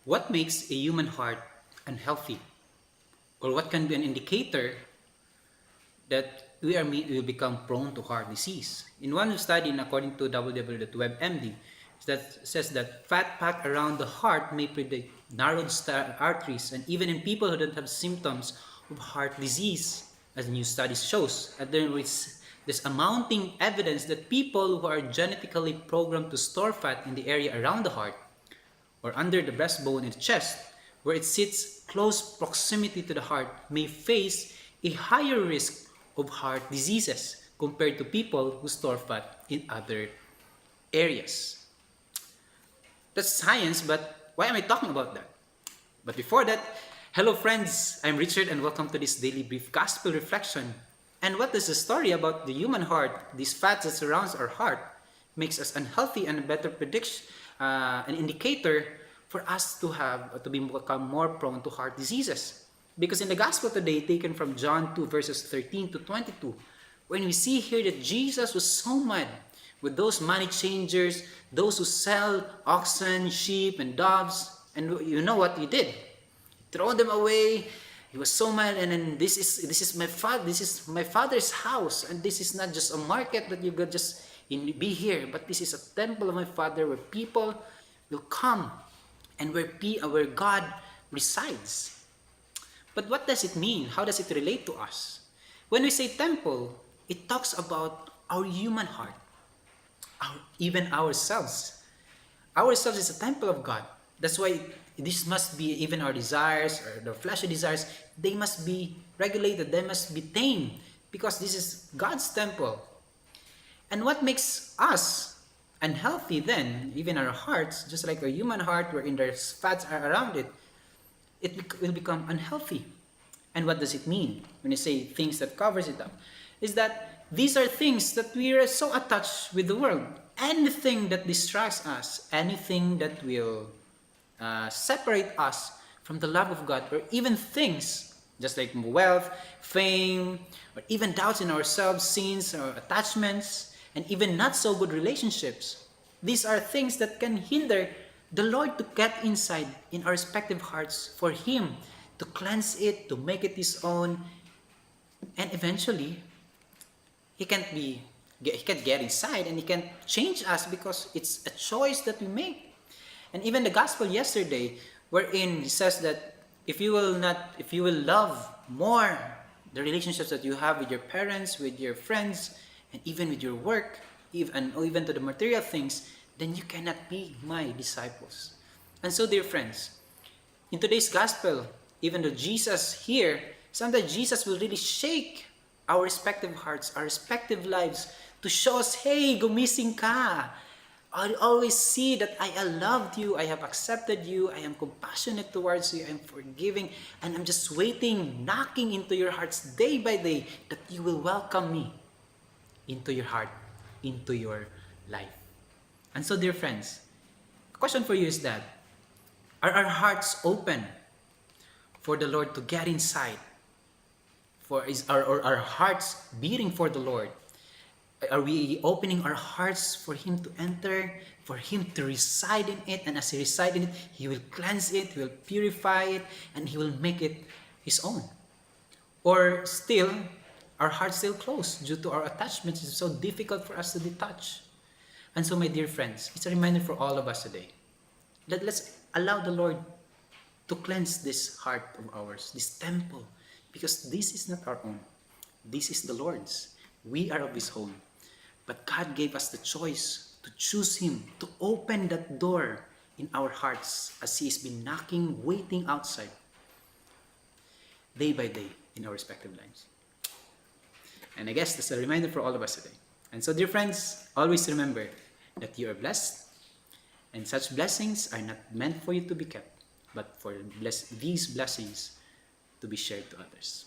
What makes a human heart unhealthy? Or what can be an indicator that we will become prone to heart disease? In one study, according to www.webmd, that says that fat packed around the heart may predict narrowed arteries, and even in people who don't have symptoms of heart disease, as new studies shows. And there's amounting evidence that people who are genetically programmed to store fat in the area around the heart or under the breastbone and chest, where it sits close proximity to the heart, may face a higher risk of heart diseases compared to people who store fat in other areas. That's science, but why am I talking about that? But before that, hello friends, I'm Richard and welcome to this daily brief gospel reflection. And what is the story about the human heart, these fats that surrounds our heart, makes us unhealthy and a better prediction, an indicator for us to become more prone to heart diseases. Because in the gospel today, taken from John 2 verses 13 to 22, when we see here that Jesus was so mad with those money changers, those who sell oxen, sheep, and doves, and you know what he did? Throw them away. He was so mad, and then this is my father's house, and this is not just a market that you could just be here, but this is a temple of my father where people will come and where God resides. But what does it mean? How does it relate to us? When we say temple, it talks about our human heart, even ourselves. Ourselves is a temple of God. That's why this must be even our desires or the fleshly desires, they must be regulated, they must be tamed because this is God's temple. And what makes us unhealthy then, even our hearts, just like a human heart wherein there's fats are around it, will become unhealthy. And what does it mean when you say things that covers it up? Is that these are things that we are so attached with the world. Anything that distracts us, anything that will separate us from the love of God, or even things just like wealth, fame, or even doubts in ourselves, sins or attachments, and even not so good relationships. These are things that can hinder the Lord to get inside in our respective hearts for Him to cleanse it, to make it His own, and eventually He can't get inside and He can't change us because it's a choice that we make. And even the gospel yesterday, wherein He says that if you will love more the relationships that you have with your parents, with your friends, and even with your work, even to the material things, then you cannot be my disciples. And so, dear friends, in today's gospel, even though Jesus here, sometimes Jesus will really shake our respective hearts, our respective lives, to show us, hey, gumising ka. I always see that I loved you, I have accepted you, I am compassionate towards you, I am forgiving, and I'm just waiting, knocking into your hearts day by day, that you will welcome me into your heart, into your life. And so, dear friends, the question for you is that, are our hearts open for the Lord to get inside? Are our hearts beating for the Lord? Are we opening our hearts for Him to enter, for Him to reside in it? And as He resides in it, He will cleanse it, He will purify it, and He will make it His own. Or still, our hearts still closed due to our attachments. It's so difficult for us to detach. And so, my dear friends, it's a reminder for all of us today. Let's allow the Lord to cleanse this heart of ours, this temple, because this is not our own. This is the Lord's. We are of His home. But God gave us the choice to choose Him, to open that door in our hearts as He has been knocking, waiting outside, day by day in our respective lives. And I guess that's a reminder for all of us today. And so, dear friends, always remember that you are blessed, and such blessings are not meant for you to be kept, but for these blessings to be shared to others.